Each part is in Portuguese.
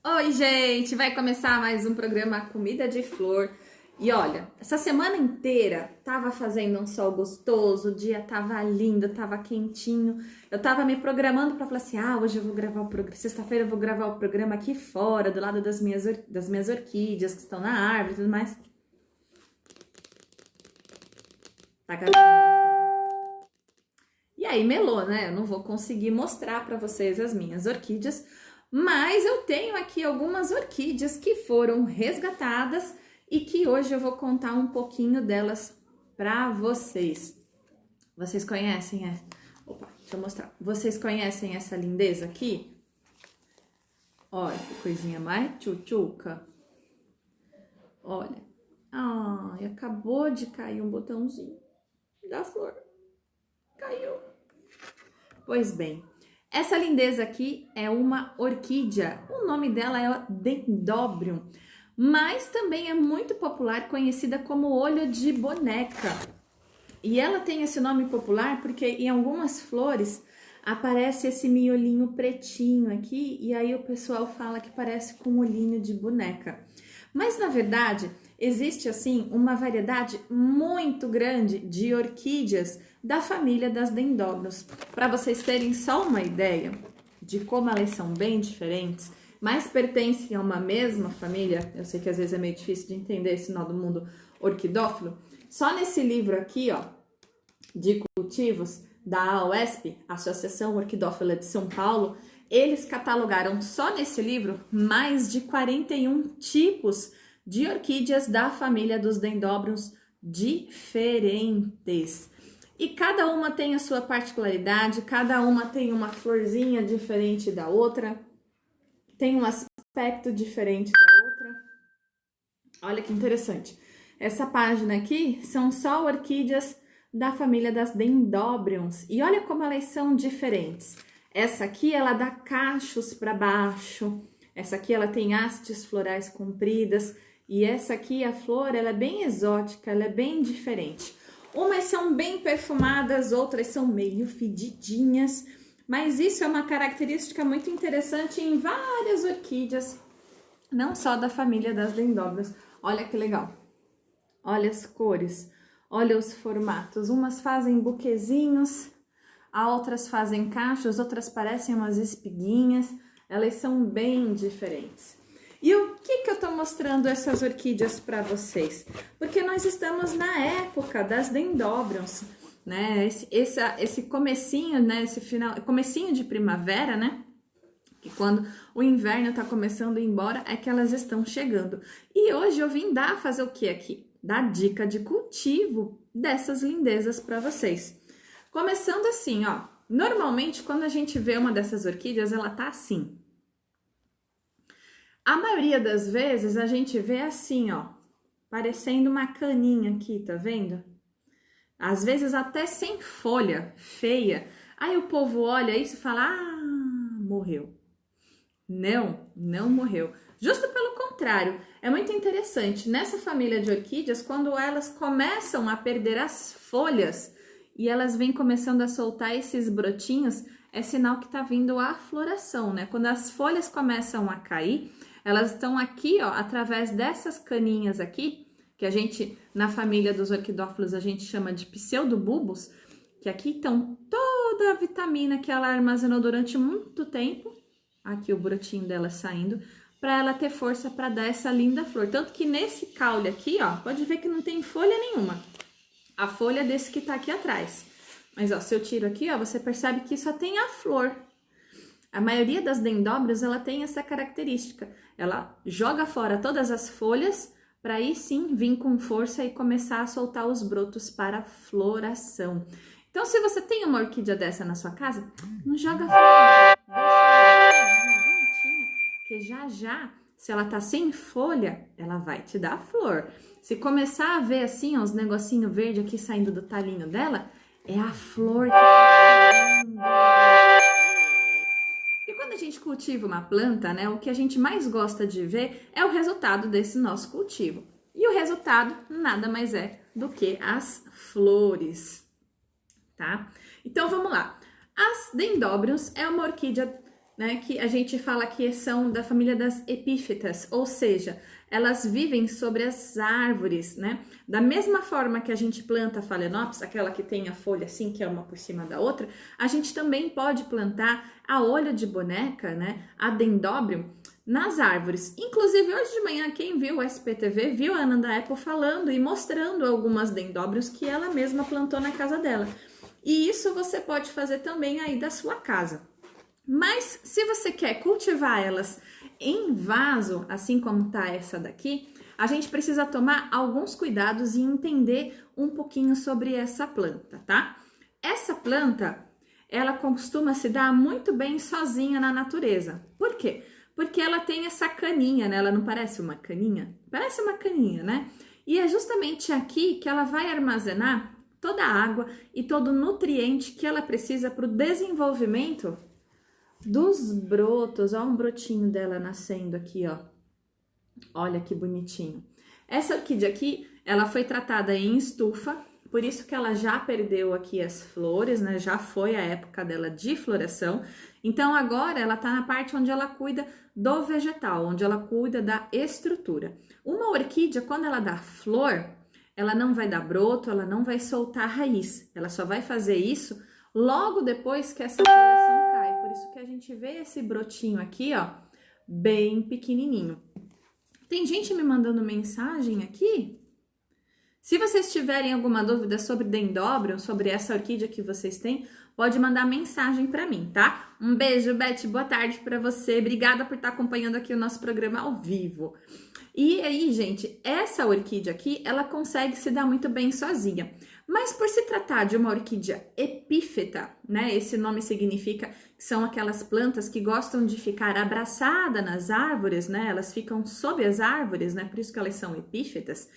Oi, gente! Vai começar mais um programa Comida de Flor. E olha, essa semana inteira tava fazendo um sol gostoso, o dia tava lindo, tava quentinho. Eu tava me programando para falar assim: hoje eu vou gravar o programa, sexta-feira eu vou gravar o programa aqui fora, do lado das minhas orquídeas que estão na árvore e tudo mais. Tá caindo lá fora. E aí, melou, né? Eu não vou conseguir mostrar para vocês as minhas orquídeas, mas eu tenho aqui algumas orquídeas que foram resgatadas e que hoje eu vou contar um pouquinho delas para vocês. Vocês conhecem essa? Opa, deixa eu mostrar. Vocês conhecem essa lindeza aqui? Olha que coisinha mais tchutchuca. Olha. Ai, acabou de cair um botãozinho da flor. Caiu. Pois bem, essa lindeza aqui é uma orquídea. O nome dela é Dendrobium, mas também é muito popular, conhecida como olho de boneca. E ela tem esse nome popular porque em algumas flores aparece esse miolinho pretinho aqui e aí o pessoal fala que parece com um olhinho de boneca. Mas na verdade, existe assim uma variedade muito grande de orquídeas da família das dendróbios. Para vocês terem só uma ideia de como elas são bem diferentes, mas pertencem a uma mesma família. Eu sei que às vezes é meio difícil de entender esse nó do mundo orquidófilo. Só nesse livro aqui, ó, de cultivos da AOSP, Associação Orquidófila de São Paulo, eles catalogaram só nesse livro mais de 41 tipos de orquídeas da família dos dendróbios diferentes. E cada uma tem a sua particularidade, cada uma tem uma florzinha diferente da outra, tem um aspecto diferente da outra. Olha que interessante. Essa página aqui são só orquídeas da família das Dendrobiums. E olha como elas são diferentes. Essa aqui, ela dá cachos para baixo. Essa aqui, ela tem hastes florais compridas. E essa aqui, a flor, ela é bem exótica, ela é bem diferente. Umas são bem perfumadas, outras são meio fedidinhas. Mas isso é uma característica muito interessante em várias orquídeas, não só da família das Dendrobiums. Olha que legal. Olha as cores, olha os formatos. Umas fazem buquezinhos, outras fazem cachos, outras parecem umas espiguinhas. Elas são bem diferentes. E o que eu tô mostrando essas orquídeas para vocês? Porque nós estamos na época das Dendrobiums, né? Esse comecinho, né? Esse final, comecinho de primavera, né? Que quando o inverno tá começando a ir embora, é que elas estão chegando. E hoje eu vim fazer o que aqui? Dar dica de cultivo dessas lindezas para vocês. Começando assim, ó. Normalmente, quando a gente vê uma dessas orquídeas, ela tá assim. A maioria das vezes, a gente vê assim, ó. Parecendo uma caninha aqui, tá vendo? Às vezes até sem folha, feia. Aí o povo olha isso e fala, morreu. Não, não morreu. Justo pelo contrário, é muito interessante. Nessa família de orquídeas, quando elas começam a perder as folhas e elas vêm começando a soltar esses brotinhos, é sinal que tá vindo a floração, né? Quando as folhas começam a cair, elas estão aqui, ó, através dessas caninhas aqui, que a gente, na família dos orquidófilos, a gente chama de pseudobulbos, que aqui estão toda a vitamina que ela armazenou durante muito tempo. Aqui o brotinho dela saindo, para ela ter força para dar essa linda flor. Tanto que nesse caule aqui, ó, pode ver que não tem folha nenhuma. A folha desse que tá aqui atrás. Mas, ó, se eu tiro aqui, ó, você percebe que só tem a flor. A maioria das dendróbias, ela tem essa característica. Ela joga fora todas as folhas, para aí sim vir com força e começar a soltar os brotos para floração. Então, se você tem uma orquídea dessa na sua casa, não joga fora, deixa bonitinha, que já, se ela tá sem folha, ela vai te dar flor. Se começar a ver assim, ó, os negocinhos verdes aqui saindo do talinho dela, é a flor que tá saindo. E quando a gente cultiva uma planta, né, o que a gente mais gosta de ver é o resultado desse nosso cultivo. E o resultado nada mais é do que as flores, tá? Então vamos lá. As Dendrobiums é uma orquídea né, que a gente fala que são da família das epífitas, ou seja, elas vivem sobre as árvores, né? Da mesma forma que a gente planta a Phalaenopsis, aquela que tem a folha assim, que é uma por cima da outra, a gente também pode plantar a olho de boneca, né, a Dendrobium, nas árvores. Inclusive, hoje de manhã, quem viu o SPTV viu a Ananda Apple falando e mostrando algumas Dendrobiums que ela mesma plantou na casa dela. E isso você pode fazer também aí da sua casa. Mas se você quer cultivar elas em vaso, assim como tá essa daqui, a gente precisa tomar alguns cuidados e entender um pouquinho sobre essa planta, tá? Essa planta, ela costuma se dar muito bem sozinha na natureza. Por quê? Porque ela tem essa caninha, né? Ela não parece uma caninha? Parece uma caninha, né? E é justamente aqui que ela vai armazenar toda a água e todo o nutriente que ela precisa para o desenvolvimento dos brotos. Ó, um brotinho dela nascendo aqui, ó. Olha que bonitinho. Essa orquídea aqui, ela foi tratada em estufa, por isso que ela já perdeu aqui as flores, né? Já foi a época dela de floração. Então, agora ela tá na parte onde ela cuida do vegetal, onde ela cuida da estrutura. Uma orquídea, quando ela dá flor, ela não vai dar broto, ela não vai soltar raiz. Ela só vai fazer isso logo depois que essa floração cai. Por isso que a gente vê esse brotinho aqui, ó, bem pequenininho. Tem gente me mandando mensagem aqui? Se vocês tiverem alguma dúvida sobre Dendrobium, sobre essa orquídea que vocês têm, pode mandar mensagem para mim, tá? Um beijo, Beth, boa tarde para você. Obrigada por estar acompanhando aqui o nosso programa ao vivo. E aí, gente, essa orquídea aqui, ela consegue se dar muito bem sozinha. Mas por se tratar de uma orquídea epífita, né? Esse nome significa que são aquelas plantas que gostam de ficar abraçadas nas árvores, né? Elas ficam sob as árvores, né? Por isso que elas são epífitas.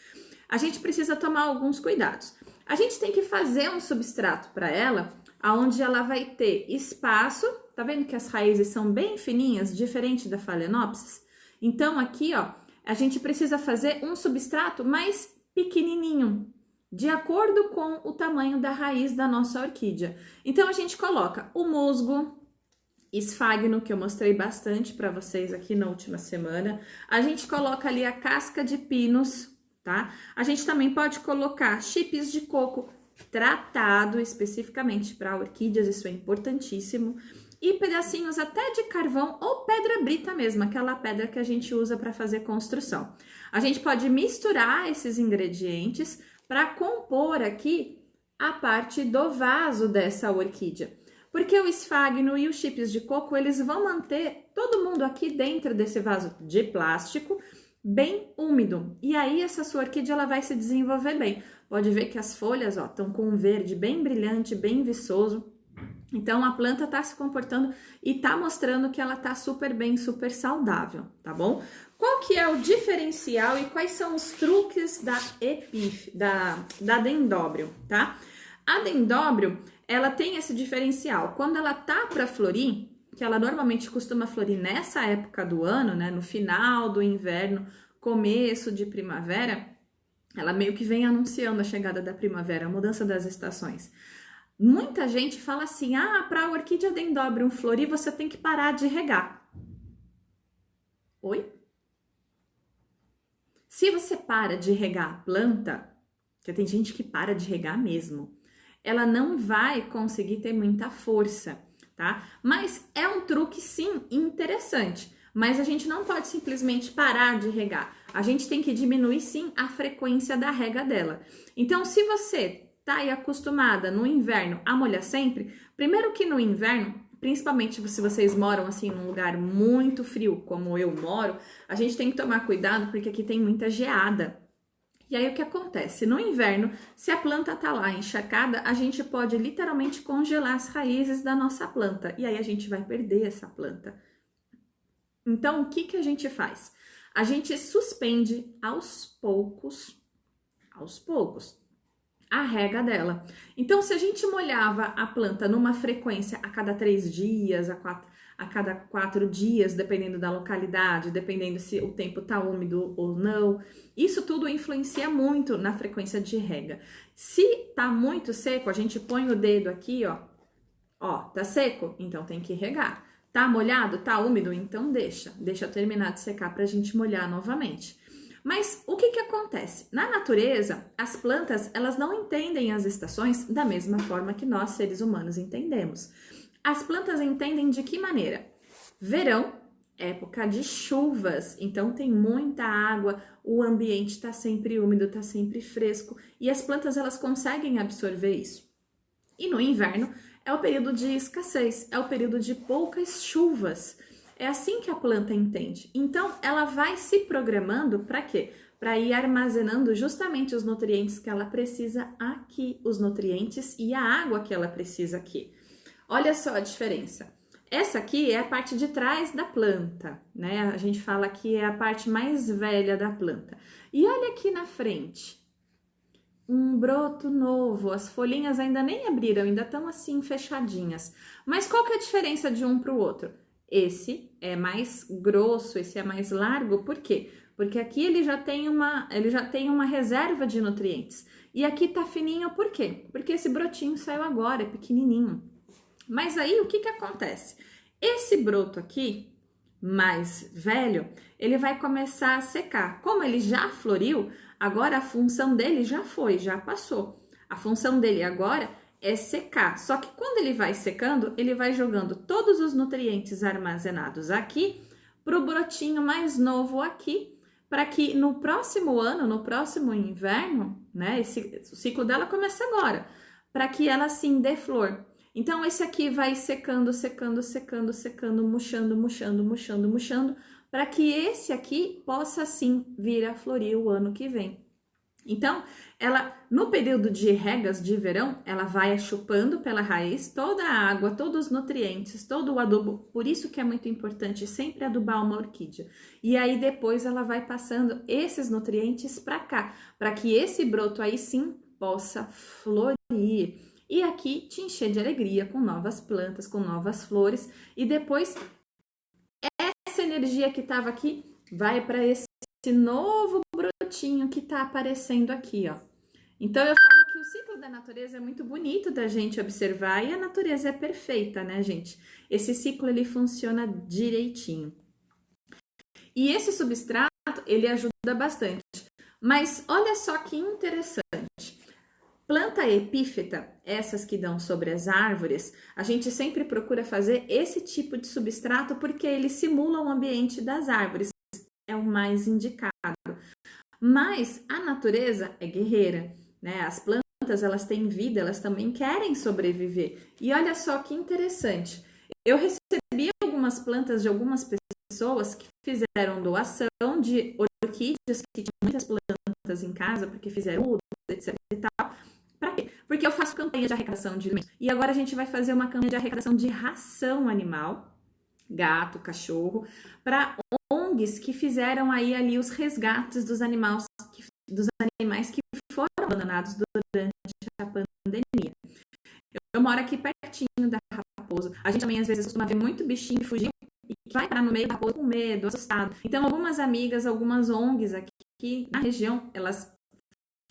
A gente precisa tomar alguns cuidados. A gente tem que fazer um substrato para ela, aonde ela vai ter espaço. Tá vendo que as raízes são bem fininhas, diferente da Phalaenopsis? Então aqui, ó, a gente precisa fazer um substrato mais pequenininho, de acordo com o tamanho da raiz da nossa orquídea. Então a gente coloca o musgo, esfagno, que eu mostrei bastante para vocês aqui na última semana. A gente coloca ali a casca de pinos, tá? A gente também pode colocar chips de coco tratado especificamente para orquídeas, isso é importantíssimo. E pedacinhos até de carvão ou pedra brita mesmo, aquela pedra que a gente usa para fazer construção. A gente pode misturar esses ingredientes para compor aqui a parte do vaso dessa orquídea. Porque o esfagno e os chips de coco, eles vão manter todo mundo aqui dentro desse vaso de plástico bem úmido. E aí essa sua orquídea ela vai se desenvolver bem. Pode ver que as folhas, ó, estão com um verde bem brilhante, bem viçoso. Então a planta tá se comportando e tá mostrando que ela tá super bem, super saudável, tá bom? Qual que é o diferencial e quais são os truques da Dendrobium, tá? A Dendrobium, ela tem esse diferencial. Quando ela tá para florir, que ela normalmente costuma florir nessa época do ano, né, no final do inverno, começo de primavera, ela meio que vem anunciando a chegada da primavera, a mudança das estações. Muita gente fala assim, para a orquídea Dendrobium florir, você tem que parar de regar. Oi? Se você para de regar a planta, porque tem gente que para de regar mesmo, ela não vai conseguir ter muita força, tá? Mas é um truque, sim, interessante. Mas a gente não pode simplesmente parar de regar. A gente tem que diminuir, sim, a frequência da rega dela. Então, se você tá aí acostumada no inverno a molhar sempre, primeiro que no inverno, principalmente se vocês moram assim num lugar muito frio, como eu moro, a gente tem que tomar cuidado porque aqui tem muita geada. E aí o que acontece? No inverno, se a planta tá lá encharcada, a gente pode literalmente congelar as raízes da nossa planta e aí a gente vai perder essa planta. Então, o que que a gente faz? A gente suspende aos poucos, a rega dela. Então, se a gente molhava a planta numa frequência a cada 3 dias, a cada 4 dias, dependendo da localidade, dependendo se o tempo tá úmido ou não, isso tudo influencia muito na frequência de rega. Se tá muito seco, a gente põe o dedo aqui, ó, tá seco? Então tem que regar. Tá molhado? Tá úmido? Então deixa eu terminar de secar pra gente molhar novamente. Mas o que que acontece? Na natureza, as plantas, elas não entendem as estações da mesma forma que nós, seres humanos, entendemos. As plantas entendem de que maneira? Verão, época de chuvas, então tem muita água, o ambiente está sempre úmido, está sempre fresco, e as plantas, elas conseguem absorver isso. E no inverno é o período de escassez, é o período de poucas chuvas. É assim que a planta entende. Então, ela vai se programando para quê? Para ir armazenando justamente os nutrientes que ela precisa aqui, os nutrientes e a água que ela precisa aqui. Olha só a diferença. Essa aqui é a parte de trás da planta, né? A gente fala que é a parte mais velha da planta. E olha aqui na frente. Um broto novo, as folhinhas ainda nem abriram, ainda estão assim fechadinhas. Mas qual que é a diferença de um para o outro? Esse é mais grosso, esse é mais largo, por quê? Porque aqui ele já tem uma reserva de nutrientes. E aqui tá fininho, por quê? Porque esse brotinho saiu agora, é pequenininho. Mas aí o que que acontece? Esse broto aqui, mais velho, ele vai começar a secar. Como ele já floriu, agora a função dele já foi, já passou. A função dele agora é secar. Só que quando ele vai secando, ele vai jogando todos os nutrientes armazenados aqui para o brotinho mais novo aqui, para que no próximo ano, no próximo inverno, né? O ciclo dela começa agora, para que ela sim dê flor. Então, esse aqui vai secando, secando, secando, secando, murchando, murchando, murchando, murchando, para que esse aqui possa sim vir a florir o ano que vem. Então, ela, no período de regas de verão, ela vai chupando pela raiz toda a água, todos os nutrientes, todo o adubo. Por isso que é muito importante sempre adubar uma orquídea. E aí depois ela vai passando esses nutrientes para cá, para que esse broto aí sim possa florir. E aqui te encher de alegria com novas plantas, com novas flores. E depois, essa energia que estava aqui vai para esse novo brotinho que está aparecendo aqui, ó. Então, eu falo que o ciclo da natureza é muito bonito da gente observar. E a natureza é perfeita, né, gente? Esse ciclo, ele funciona direitinho. E esse substrato, ele ajuda bastante. Mas olha só que interessante. Planta epífita, essas que dão sobre as árvores, a gente sempre procura fazer esse tipo de substrato porque ele simula o ambiente das árvores, é o mais indicado. Mas a natureza é guerreira, né? As plantas, elas têm vida, elas também querem sobreviver. E olha só que interessante, eu recebi algumas plantas de algumas pessoas que fizeram doação de orquídeas, que tinham muitas plantas em casa, porque fizeram mudas, etc e tal. Pra quê? Porque eu faço campanha de arrecadação de alimentos. E agora a gente vai fazer uma campanha de arrecadação de ração animal, gato, cachorro, para ONGs que fizeram aí ali os resgates dos animais que foram abandonados durante a pandemia. Eu moro aqui pertinho da Raposo. A gente também às vezes costuma ver muito bichinho que fugiu e que vai parar no meio da Raposo com medo, assustado. Então algumas amigas, algumas ONGs aqui na região, elas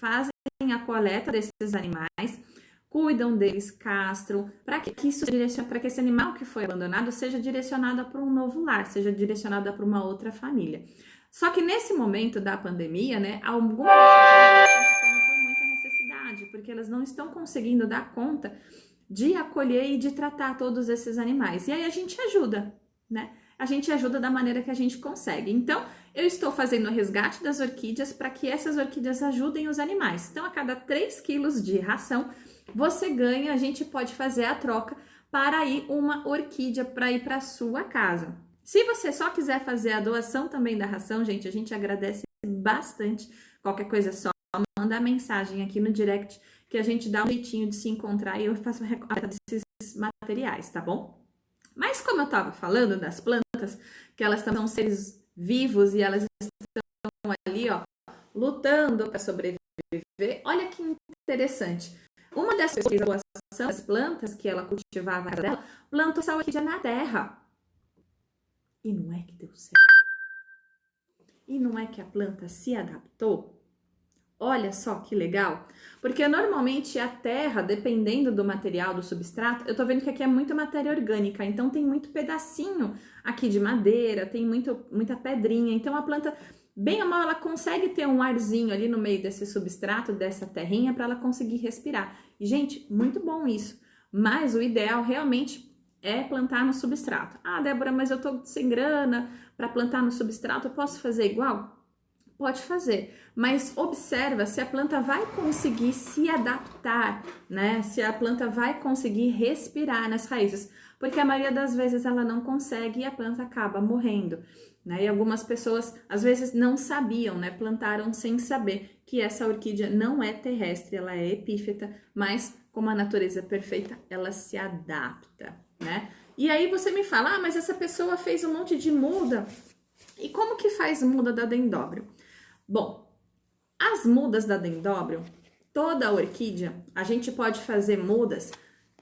fazem a coleta desses animais, cuidam deles, castram, para que isso para que esse animal que foi abandonado seja direcionado para um novo lar, seja direcionado para uma outra família. Só que nesse momento da pandemia, né, algumas pessoas estão passando por muita necessidade, porque elas não estão conseguindo dar conta de acolher e de tratar todos esses animais. E aí a gente ajuda, né? A gente ajuda da maneira que a gente consegue. Então, eu estou fazendo o resgate das orquídeas para que essas orquídeas ajudem os animais. Então, a cada 3 quilos de ração, você ganha, a gente pode fazer a troca para ir uma orquídea para ir para sua casa. Se você só quiser fazer a doação também da ração, gente, a gente agradece bastante. Qualquer coisa é só mandar mensagem aqui no direct que a gente dá um jeitinho de se encontrar e eu faço a recolha desses materiais, tá bom? Mas como eu estava falando das plantas, que elas são seres vivos e elas estão ali, ó, lutando para sobreviver, olha que interessante. Uma das coisas que doação das plantas que ela cultivava na casa dela, plantou essa orquídea na terra. E não é que deu certo. E não é que a planta se adaptou. Olha só que legal, porque normalmente a terra, dependendo do material, do substrato, eu tô vendo que aqui é muita matéria orgânica, então tem muito pedacinho aqui de madeira, tem muita pedrinha, então a planta, bem ou mal, ela consegue ter um arzinho ali no meio desse substrato, dessa terrinha, para ela conseguir respirar. E, gente, muito bom isso, mas o ideal realmente é plantar no substrato. Ah, Débora, mas eu tô sem grana para plantar no substrato, eu posso fazer igual? Pode fazer, mas observa se a planta vai conseguir se adaptar, né? Se a planta vai conseguir respirar nas raízes, porque a maioria das vezes ela não consegue e a planta acaba morrendo, né? E algumas pessoas às vezes não sabiam, né? Plantaram sem saber que essa orquídea não é terrestre, ela é epífita, mas como a natureza é perfeita, ela se adapta, né? E aí você me fala, ah, mas essa pessoa fez um monte de muda. E como que faz muda da dendróbio? Bom, as mudas da dendróbio, toda a orquídea, a gente pode fazer mudas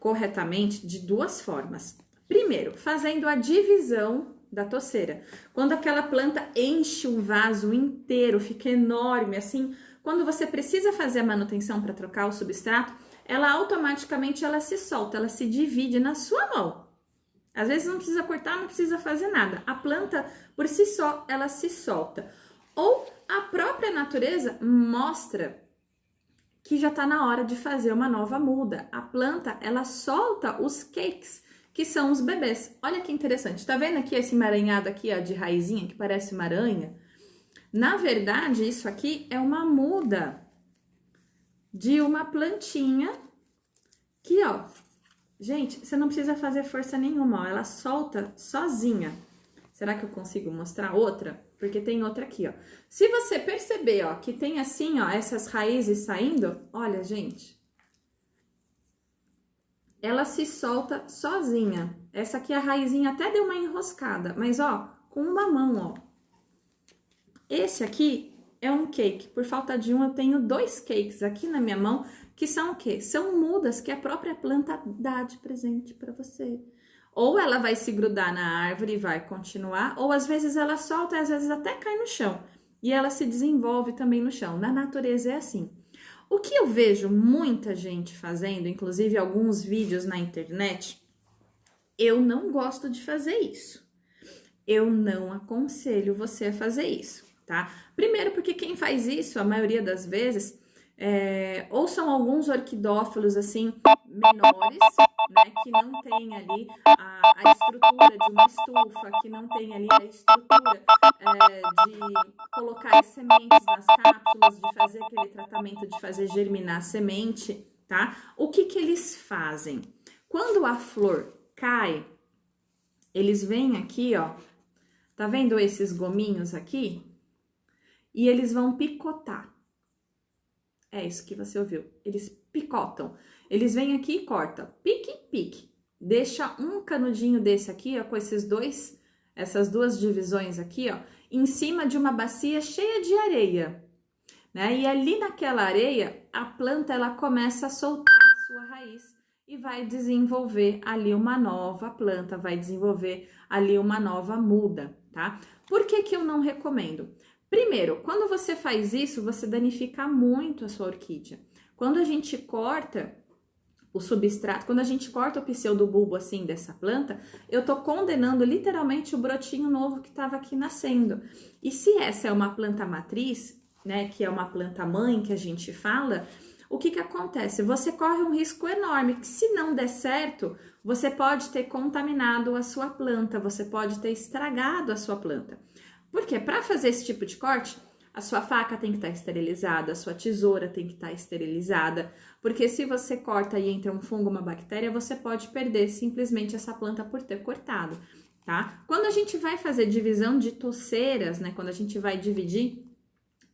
corretamente de duas formas. Primeiro, fazendo a divisão da toceira. Quando aquela planta enche o vaso inteiro, fica enorme, assim, quando você precisa fazer a manutenção para trocar o substrato, ela automaticamente ela se solta, ela se divide na sua mão. Às vezes não precisa cortar, não precisa fazer nada. A planta, por si só, ela se solta. Ou a própria natureza mostra que já está na hora de fazer uma nova muda. A planta, ela solta os cakes, que são os bebês. Olha que interessante. Tá vendo aqui esse emaranhado aqui, ó, de raizinha, que parece uma aranha? Na verdade, isso aqui é uma muda de uma plantinha que, ó, gente, você não precisa fazer força nenhuma, ó, ela solta sozinha. Será que eu consigo mostrar outra? Porque tem outra aqui, ó. Se você perceber, ó, que tem assim, ó, essas raízes saindo, olha, gente, ela se solta sozinha. Essa aqui, a raizinha até deu uma enroscada, mas, ó, com uma mão, ó. Esse aqui é um cake. Por falta de um, eu tenho 2 cakes aqui na minha mão, que são o quê? São mudas que a própria planta dá de presente para você. Ou ela vai se grudar na árvore e vai continuar, ou às vezes ela solta e às vezes até cai no chão. E ela se desenvolve também no chão. Na natureza é assim. O que eu vejo muita gente fazendo, inclusive alguns vídeos na internet, eu não gosto de fazer isso. Eu não aconselho você a fazer isso, tá? Primeiro porque quem faz isso, a maioria das vezes, ou são alguns orquidófilos, assim, menores, né, que não tem ali a estrutura de uma estufa, que não tem ali a estrutura de colocar as sementes nas cápsulas, de fazer aquele tratamento de fazer germinar a semente, tá? O que que eles fazem? Quando a flor cai, eles vêm aqui, ó, tá vendo esses gominhos aqui? E eles vão picotar. É isso que você ouviu. Eles picotam. Eles vêm aqui e cortam. Pique, pique. Deixa um canudinho desse aqui, ó, com essas duas divisões aqui, ó, em cima de uma bacia cheia de areia, né? E ali naquela areia, a planta, ela começa a soltar a sua raiz e vai desenvolver ali uma nova planta, vai desenvolver ali uma nova muda, tá? Por que que eu não recomendo? Primeiro, quando você faz isso, você danifica muito a sua orquídea. Quando a gente corta o substrato, quando a gente corta o pseudobulbo assim dessa planta, eu tô condenando literalmente o brotinho novo que estava aqui nascendo. E se essa é uma planta matriz, né, que é uma planta mãe que a gente fala, o que que acontece? Você corre um risco enorme, que se não der certo, você pode ter contaminado a sua planta, você pode ter estragado a sua planta. Porque para fazer esse tipo de corte, a sua faca tem que estar esterilizada, a sua tesoura tem que estar esterilizada, porque se você corta e entra um fungo, uma bactéria, você pode perder simplesmente essa planta por ter cortado, tá? Quando a gente vai fazer divisão de toceiras, né, quando a gente vai dividir,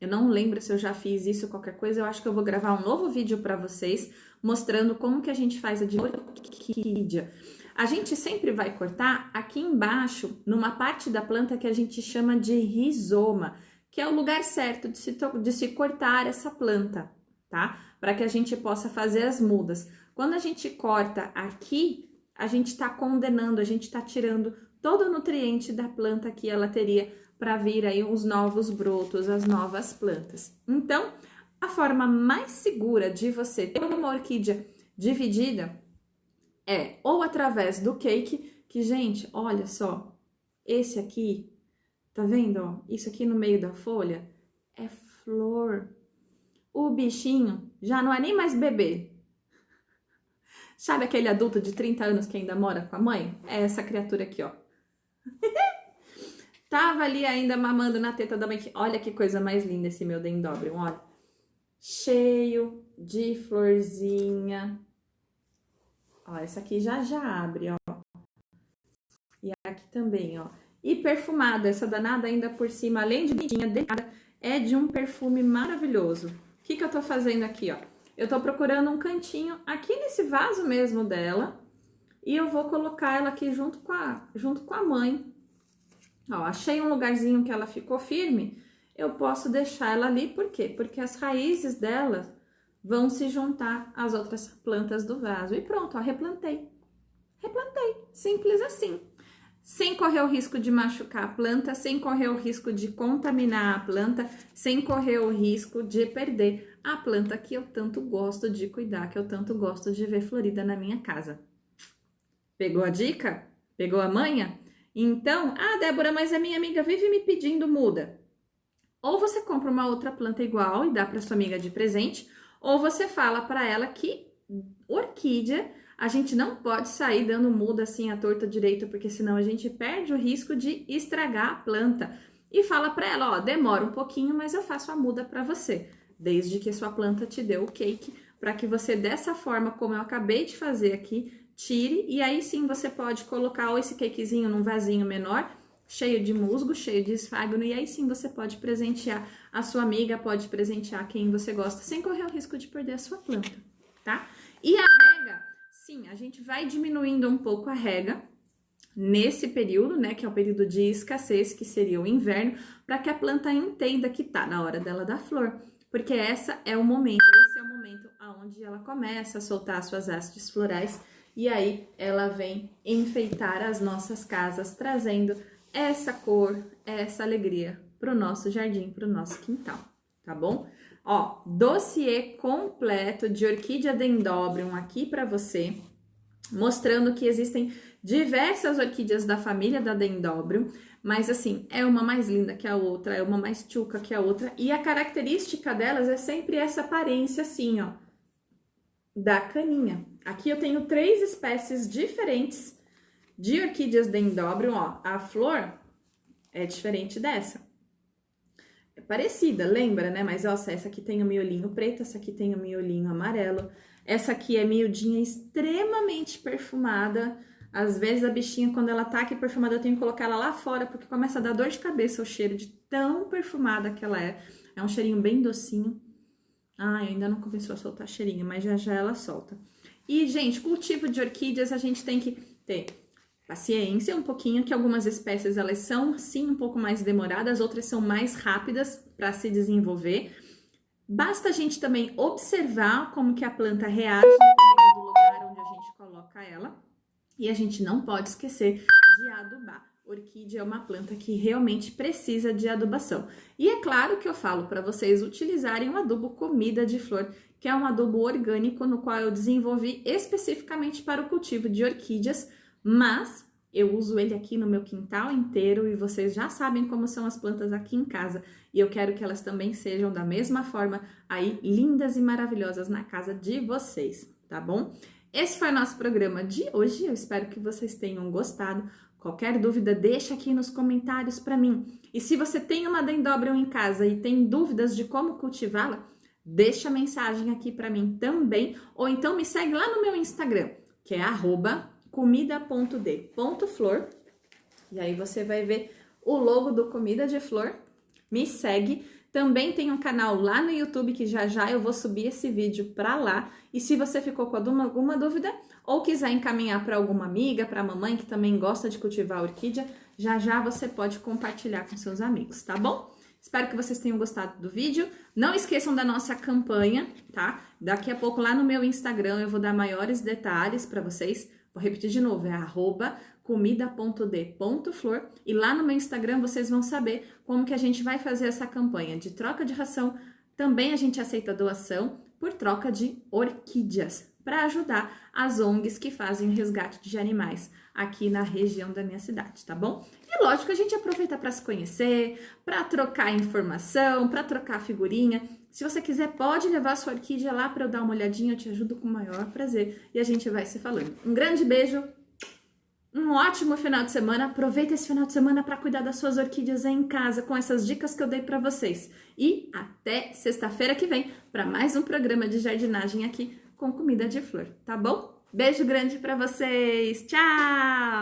eu não lembro se eu já fiz isso, qualquer coisa, eu acho que eu vou gravar um novo vídeo para vocês, mostrando como que a gente faz a divisão de orquídea. A gente sempre vai cortar aqui embaixo, numa parte da planta que a gente chama de rizoma, que é o lugar certo de se cortar essa planta, tá? Para que a gente possa fazer as mudas. Quando a gente corta aqui, a gente está condenando, a gente está tirando todo o nutriente da planta que ela teria para vir aí os novos brotos, as novas plantas. Então, forma mais segura de você ter uma orquídea dividida é ou através do cake, que, gente, olha só, esse aqui, tá vendo, ó? Isso aqui no meio da folha é flor. O bichinho já não é nem mais bebê. Sabe aquele adulto de 30 anos que ainda mora com a mãe? É essa criatura aqui, ó. Tava ali ainda mamando na teta da mãe. Olha que coisa mais linda esse meu Dendrobium, olha. Cheio de florzinha. Ó, essa aqui já abre, ó. E aqui também, ó. E perfumada, essa danada ainda por cima, além de bonitinha, delicada, é de um perfume maravilhoso. O que eu tô fazendo aqui, ó? Eu tô procurando um cantinho aqui nesse vaso mesmo dela. E eu vou colocar ela aqui junto com a mãe. Ó, achei um lugarzinho que ela ficou firme. Eu posso deixar ela ali, por quê? Porque as raízes dela vão se juntar às outras plantas do vaso. E pronto, ó, replantei. Replantei, simples assim. Sem correr o risco de machucar a planta, sem correr o risco de contaminar a planta, sem correr o risco de perder a planta que eu tanto gosto de cuidar, que eu tanto gosto de ver florida na minha casa. Pegou a dica? Pegou a manha? Então, Débora, mas a minha amiga vive me pedindo muda. Ou você compra uma outra planta igual e dá para sua amiga de presente, ou você fala para ela que orquídea a gente não pode sair dando muda assim à torta direita, porque senão a gente perde o risco de estragar a planta. E fala para ela, ó, demora um pouquinho, mas eu faço a muda para você, desde que sua planta te dê o cake, para que você dessa forma, como eu acabei de fazer aqui, tire, e aí sim você pode colocar ou esse cakezinho num vasinho menor, cheio de musgo, cheio de esfagno, e aí sim você pode presentear a sua amiga, pode presentear quem você gosta, sem correr o risco de perder a sua planta, tá? E a rega, sim, a gente vai diminuindo um pouco a rega nesse período, né, que é o período de escassez, que seria o inverno, para que a planta entenda que tá na hora dela dar flor, porque esse é o momento onde ela começa a soltar as suas hastes florais, e aí ela vem enfeitar as nossas casas, trazendo essa cor, essa alegria para o nosso jardim, para o nosso quintal, tá bom? Ó, dossiê completo de Orquídea Dendrobium aqui para você, mostrando que existem diversas orquídeas da família da Dendrobium, mas assim, é uma mais linda que a outra, é uma mais tchuca que a outra, e a característica delas é sempre essa aparência assim, ó, da caninha. Aqui eu tenho 3 espécies diferentes de orquídeas Dendrobium, ó. A flor é diferente dessa. É parecida, lembra, né? Mas, ó, essa aqui tem o miolinho preto, essa aqui tem o miolinho amarelo. Essa aqui é miudinha, extremamente perfumada. Às vezes a bichinha, quando ela tá aqui perfumada, eu tenho que colocar ela lá fora, porque começa a dar dor de cabeça o cheiro de tão perfumada que ela é. É um cheirinho bem docinho. Ainda não começou a soltar cheirinho, mas já ela solta. E, gente, cultivo de orquídeas a gente tem que ter paciência um pouquinho, que algumas espécies elas são, sim, um pouco mais demoradas, outras são mais rápidas para se desenvolver. Basta a gente também observar como que a planta reage dependendo do lugar onde a gente coloca ela. E a gente não pode esquecer de adubar. Orquídea é uma planta que realmente precisa de adubação. E é claro que eu falo para vocês utilizarem o adubo comida de flor, que é um adubo orgânico no qual eu desenvolvi especificamente para o cultivo de orquídeas, mas eu uso ele aqui no meu quintal inteiro e vocês já sabem como são as plantas aqui em casa. E eu quero que elas também sejam da mesma forma aí, lindas e maravilhosas na casa de vocês, tá bom? Esse foi o nosso programa de hoje, eu espero que vocês tenham gostado. Qualquer dúvida, deixa aqui nos comentários para mim. E se você tem uma Dendrobium em casa e tem dúvidas de como cultivá-la, deixa a mensagem aqui para mim também, ou então me segue lá no meu Instagram, que é @comida.d.flor. E aí você vai ver o logo do Comida de Flor. Me segue. Também tem um canal lá no YouTube que já eu vou subir esse vídeo para lá. E se você ficou com alguma dúvida ou quiser encaminhar para alguma amiga, para a mamãe que também gosta de cultivar orquídea, já você pode compartilhar com seus amigos, tá bom? Espero que vocês tenham gostado do vídeo. Não esqueçam da nossa campanha, tá? Daqui a pouco lá no meu Instagram eu vou dar maiores detalhes para vocês. Vou repetir de novo, é @comida.d.flor, e lá no meu Instagram vocês vão saber como que a gente vai fazer essa campanha de troca de ração Também a gente aceita doação por troca de orquídeas, para ajudar as ONGs que fazem resgate de animais aqui na região da minha cidade, tá bom? E lógico, a gente aproveita para se conhecer, para trocar informação, para trocar figurinha. Se você quiser, pode levar sua orquídea lá para eu dar uma olhadinha, eu te ajudo com o maior prazer e a gente vai se falando. Um grande beijo, um ótimo final de semana. Aproveita esse final de semana para cuidar das suas orquídeas aí em casa com essas dicas que eu dei para vocês. E até sexta-feira que vem para mais um programa de jardinagem aqui com comida de flor, tá bom? Beijo grande para vocês. Tchau!